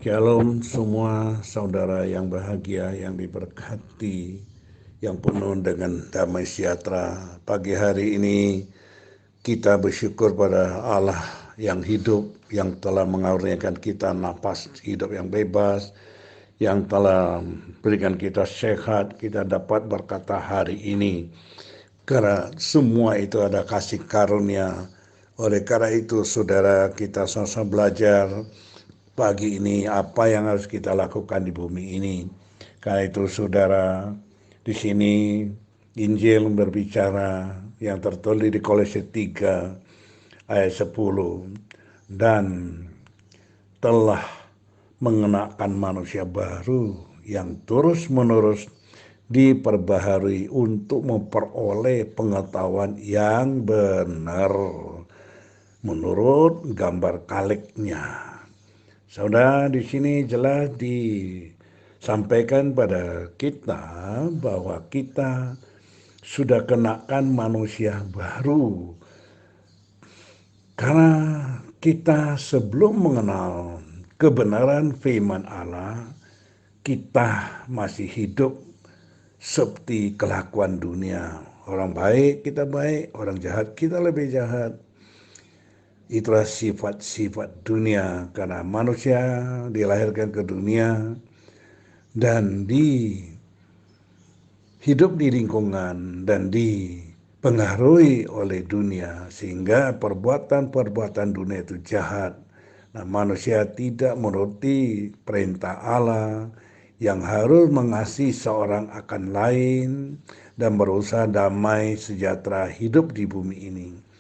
Shalom semua saudara yang bahagia, yang diberkati, yang penuh dengan damai sejahtera. Pagi hari ini kita bersyukur pada Allah yang hidup, yang telah mengaruniakan kita napas hidup yang bebas, yang telah berikan kita sehat, kita dapat berkata hari ini. Karena semua itu ada kasih karunia. Oleh karena itu saudara, kita sama-sama belajar pagi ini apa yang harus kita lakukan di bumi ini. Karena itu saudara, di sini Injil berbicara yang tertulis di Kolose 3 ayat 10, dan telah mengenakan manusia baru yang terus-menerus diperbaharui untuk memperoleh pengetahuan yang benar menurut gambar kaliknya. Saudara, di sini jelas disampaikan pada kita bahwa kita sudah kenakan manusia baru. Karena kita sebelum mengenal kebenaran firman Allah, kita masih hidup seperti kelakuan dunia. Orang baik kita baik, orang jahat kita lebih jahat. Itulah sifat-sifat dunia, karena manusia dilahirkan ke dunia dan hidup di lingkungan dan dipengaruhi oleh dunia, sehingga perbuatan-perbuatan dunia itu jahat. Nah, manusia tidak menuruti perintah Allah yang harus mengasihi seorang akan lain dan berusaha damai sejahtera hidup di bumi ini.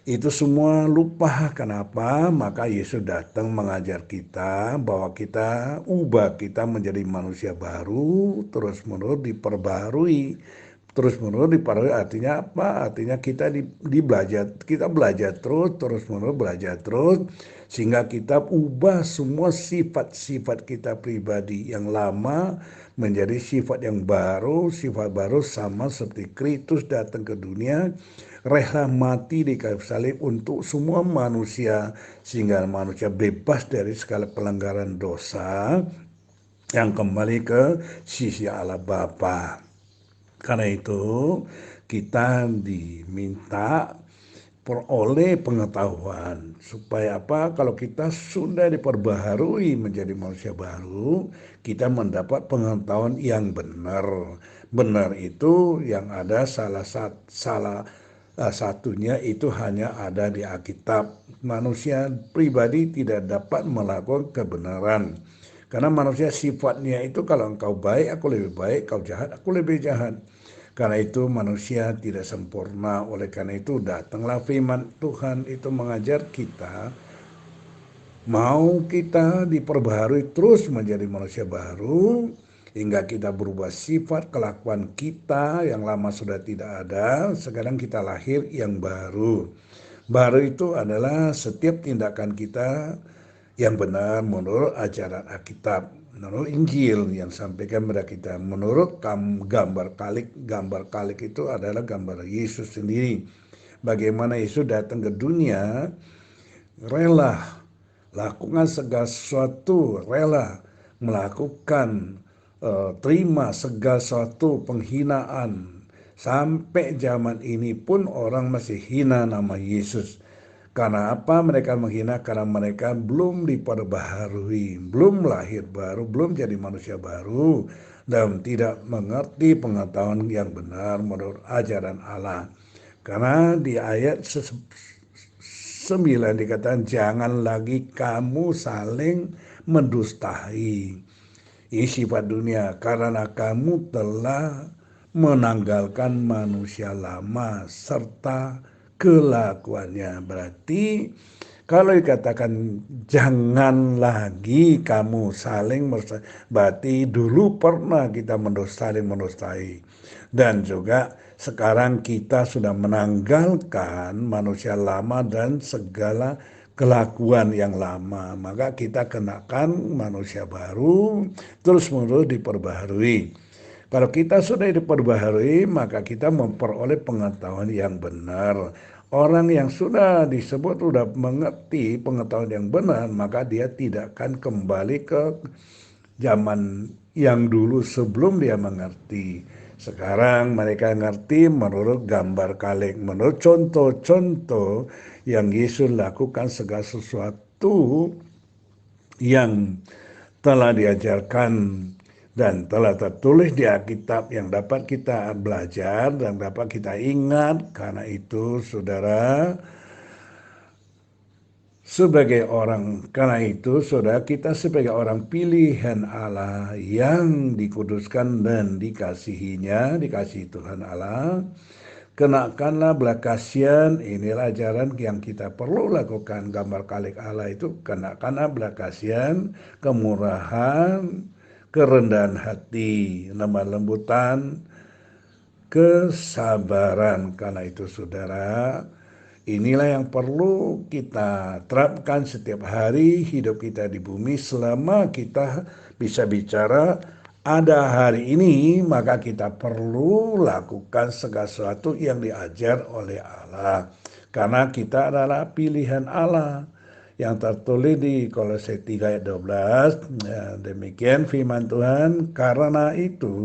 Itu semua lupa. Kenapa? Maka Yesus datang mengajar kita bahwa kita ubah, kita menjadi manusia baru, terus-menerus diperbarui. Terus-menerus diperbarui artinya apa? Artinya kita kita belajar terus-menerus belajar terus, sehingga kita ubah semua sifat-sifat kita pribadi yang lama menjadi sifat yang baru, sifat baru sama seperti Kristus datang ke dunia, rela mati di kayu salib untuk semua manusia, sehingga manusia bebas dari segala pelanggaran dosa yang kembali ke sisi Allah Bapa. Karena itu kita diminta peroleh pengetahuan supaya apa? Kalau kita sudah diperbaharui menjadi manusia baru, kita mendapat pengetahuan yang benar. Benar itu yang ada salah satunya itu hanya ada di Alkitab. Manusia pribadi tidak dapat melakukan kebenaran. Karena manusia sifatnya itu, kalau engkau baik, aku lebih baik, kau jahat, aku lebih jahat. Karena itu manusia tidak sempurna. Oleh karena itu datanglah firman Tuhan itu mengajar kita, mau kita diperbaharui terus menjadi manusia baru, hingga kita berubah sifat kelakuan kita yang lama sudah tidak ada, sekarang kita lahir yang baru. Baru itu adalah setiap tindakan kita yang benar menurut ajaran Alkitab, menurut Injil yang sampaikan kepada kita. Menurut gambar kalik itu adalah gambar Yesus sendiri. Bagaimana Yesus datang ke dunia, rela lakukan segala sesuatu, rela melakukan terima segala sesuatu penghinaan. Sampai zaman ini pun orang masih hina nama Yesus. Karena apa mereka menghina? Karena mereka belum diperbaharui, belum lahir baru, belum jadi manusia baru, dan tidak mengerti pengetahuan yang benar menurut ajaran Allah. Karena di ayat 9 dikatakan, jangan lagi kamu saling mendustai. Ini sifat dunia, karena kamu telah menanggalkan manusia lama serta kelakuannya. Berarti kalau dikatakan jangan lagi kamu saling berarti dulu pernah kita saling mendustai. Dan juga sekarang kita sudah menanggalkan manusia lama dan segala kelakuan yang lama. Maka kita kenakan manusia baru, terus-menerus diperbaharui. Kalau kita sudah diperbaharui, maka kita memperoleh pengetahuan yang benar. Orang yang sudah disebut sudah mengerti pengetahuan yang benar, maka dia tidak akan kembali ke zaman yang dulu sebelum dia mengerti. Sekarang mereka ngerti menurut gambar kaleng, menurut contoh-contoh yang Yesus lakukan segala sesuatu yang telah diajarkan dan telah tertulis di Alkitab yang dapat kita belajar dan dapat kita ingat. Karena itu, saudara, saudara, kita sebagai orang pilihan Allah yang dikuduskan dan dikasihinya, dikasihi Tuhan Allah, kenakanlah belas kasihan. Inilah ajaran yang kita perlu lakukan. Gambar kalik Allah itu kenakanlah belas kasihan, kemurahan, kerendahan hati, lemah lembutan, kesabaran. Karena itu, saudara, inilah yang perlu kita terapkan setiap hari hidup kita di bumi. Selama kita bisa bicara ada hari ini, maka kita perlu lakukan segala sesuatu yang diajar oleh Allah. Karena kita adalah pilihan Allah yang tertulis di Kolose 3 ayat 12. Ya, demikian firman Tuhan. Karena itu,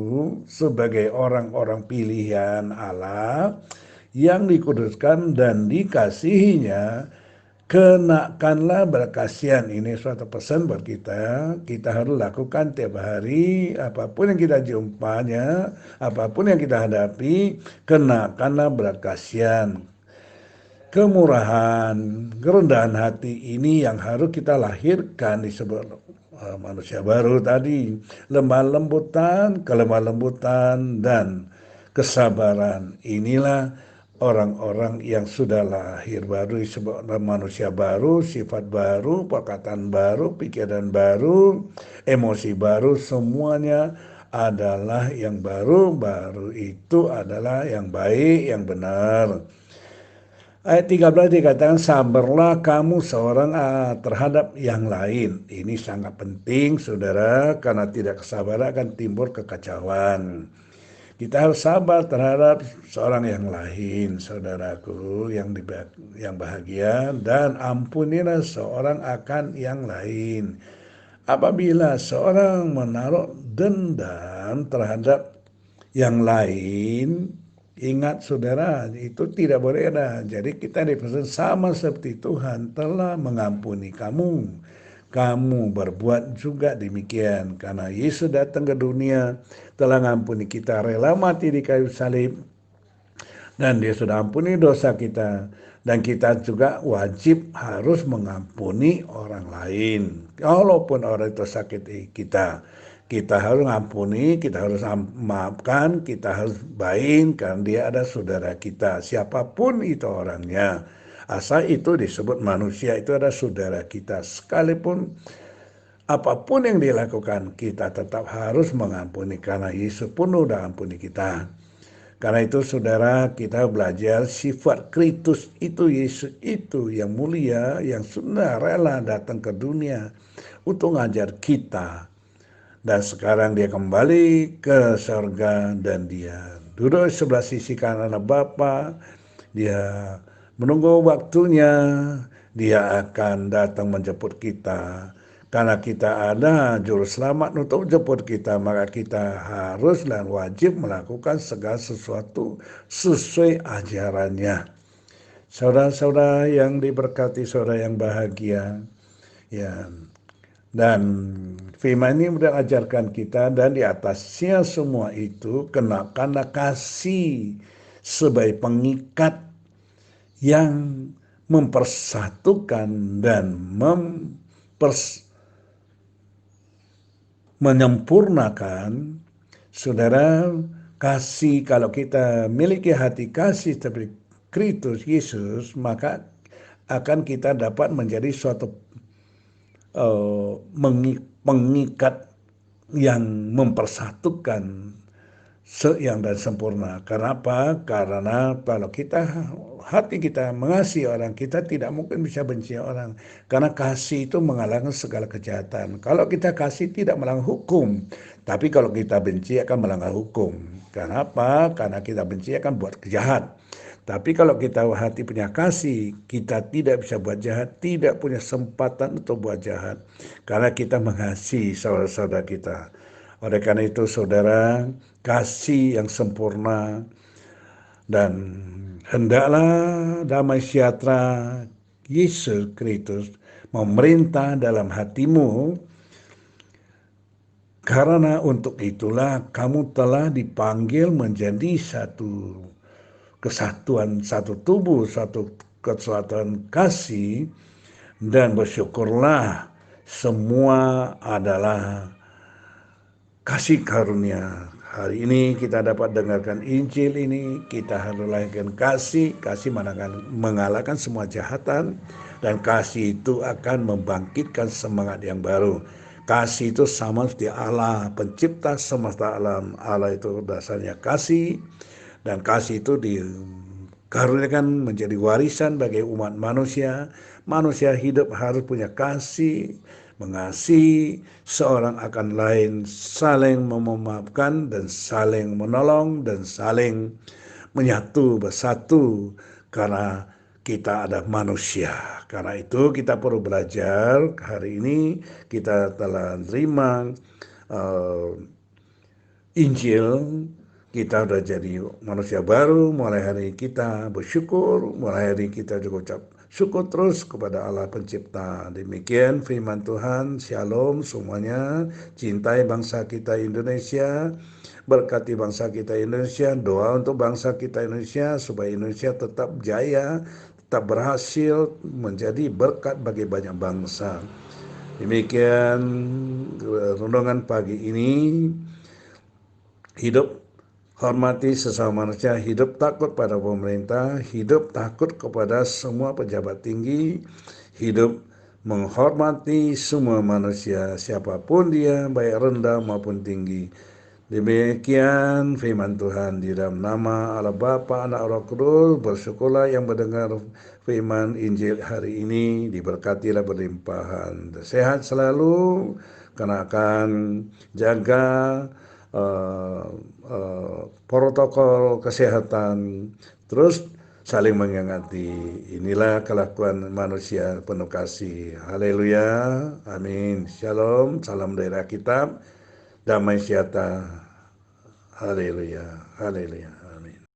sebagai orang-orang pilihan Allah yang dikuduskan dan dikasihinya, kenakanlah berkasihan. Ini suatu pesan buat kita. Kita harus lakukan tiap hari, apapun yang kita jumpanya, apapun yang kita hadapi, kenakanlah berkasihan. Kemurahan, kerendahan hati ini yang harus kita lahirkan disebut manusia baru tadi. Lemah lembutan, kelemah lembutan, dan kesabaran. Inilah orang-orang yang sudah lahir baru disebut manusia baru, sifat baru, perkataan baru, pikiran baru, emosi baru, semuanya adalah yang baru. Baru itu adalah yang baik, yang benar. Ayat 13 dikatakan, sabarlah kamu seorang terhadap yang lain. Ini sangat penting, saudara, karena tidak kesabaran akan timbul kekacauan. Kita harus sabar terhadap seorang yang lain, saudaraku, yang bahagia, dan ampunilah seorang akan yang lain. Apabila seorang menaruh dendam terhadap yang lain, ingat saudara, itu tidak boleh ada. Jadi kita dipesan sama seperti Tuhan telah mengampuni kamu. Kamu berbuat juga demikian. Karena Yesus datang ke dunia, telah mengampuni kita, rela mati di kayu salib. Dan dia sudah ampuni dosa kita. Dan kita juga wajib harus mengampuni orang lain. Walaupun orang itu sakit kita. Kita harus mengampuni, kita harus maafkan, kita harus baik karena dia ada saudara kita. Siapapun itu orangnya. Asal itu disebut manusia, itu ada saudara kita. Sekalipun apapun yang dilakukan, kita tetap harus mengampuni. Karena Yesus pun sudah ampuni kita. Karena itu saudara, kita belajar sifat Kristus itu, Yesus itu yang mulia, yang sudah rela datang ke dunia untuk mengajar kita. Dan sekarang dia kembali ke surga dan dia duduk sebelah sisi kanan Bapa. Dia menunggu waktunya, dia akan datang menjemput kita. Karena kita ada juru selamat untuk jemput kita, maka kita harus dan wajib melakukan segala sesuatu sesuai ajarannya. Saudara-saudara yang diberkati, saudara yang bahagia, ya. Dan firman ini sudah ajarkan kita, dan di atasnya semua itu kenakanlah kasih sebagai pengikat yang mempersatukan dan menyempurnakan. Saudara, kasih, kalau kita miliki hati kasih seperti Kristus Yesus, maka akan kita dapat menjadi suatu pengikat yang mempersatukan yang dan sempurna. Kenapa? Karena kalau hati kita mengasihi orang, kita tidak mungkin bisa benci orang. Karena kasih itu mengalahkan segala kejahatan. Kalau kita kasih tidak melanggar hukum. Tapi kalau kita benci akan melanggar hukum. Kenapa? Karena kita benci akan buat kejahat. Tapi kalau kita hati punya kasih, kita tidak bisa buat jahat, tidak punya kesempatan untuk buat jahat. Karena kita mengasihi saudara-saudara kita. Oleh karena itu saudara, kasih yang sempurna dan hendaklah damai sejahtera Yesus Kristus memerintah dalam hatimu, karena untuk itulah kamu telah dipanggil menjadi satu kesatuan, satu tubuh, satu kesatuan kasih, dan bersyukurlah semua adalah kasih karunia. Hari ini kita dapat dengarkan Injil ini, kita harus lahirkan kasih, kasih mengalahkan semua kejahatan, dan kasih itu akan membangkitkan semangat yang baru. Kasih itu sama seperti Allah, pencipta semesta alam. Allah itu dasarnya kasih, dan kasih itu dikaruniakan menjadi warisan bagi umat manusia. Manusia hidup harus punya kasih, mengasihi seorang akan lain, saling memaafkan dan saling menolong dan saling menyatu bersatu karena kita ada manusia. Karena itu kita perlu belajar. Hari ini kita telah terima Injil, kita sudah jadi manusia baru. Mulai hari kita bersyukur, mulai hari kita juga ucap syukur terus kepada Allah pencipta. Demikian firman Tuhan. Shalom semuanya. Cintai bangsa kita Indonesia, berkati bangsa kita Indonesia, doa untuk bangsa kita Indonesia supaya Indonesia tetap jaya, tetap berhasil menjadi berkat bagi banyak bangsa. Demikian renungan pagi ini. Hidup hormati sesama manusia, hidup takut pada pemerintah, hidup takut kepada semua pejabat tinggi, hidup menghormati semua manusia, siapapun dia, baik rendah maupun tinggi. Demikian firman Tuhan. Di dalam nama Allah Bapa, Anak, Roh Kudus, bersyukurlah yang mendengar firman Injil hari ini, diberkatilah berlimpahan. Sehat selalu, karena akan jaga protokol kesehatan, terus saling mengingati. Inilah kelakuan manusia penuh kasih. Haleluya, amin. Shalom, salam dari Alkitab, damai sejahtera. Haleluya, haleluya.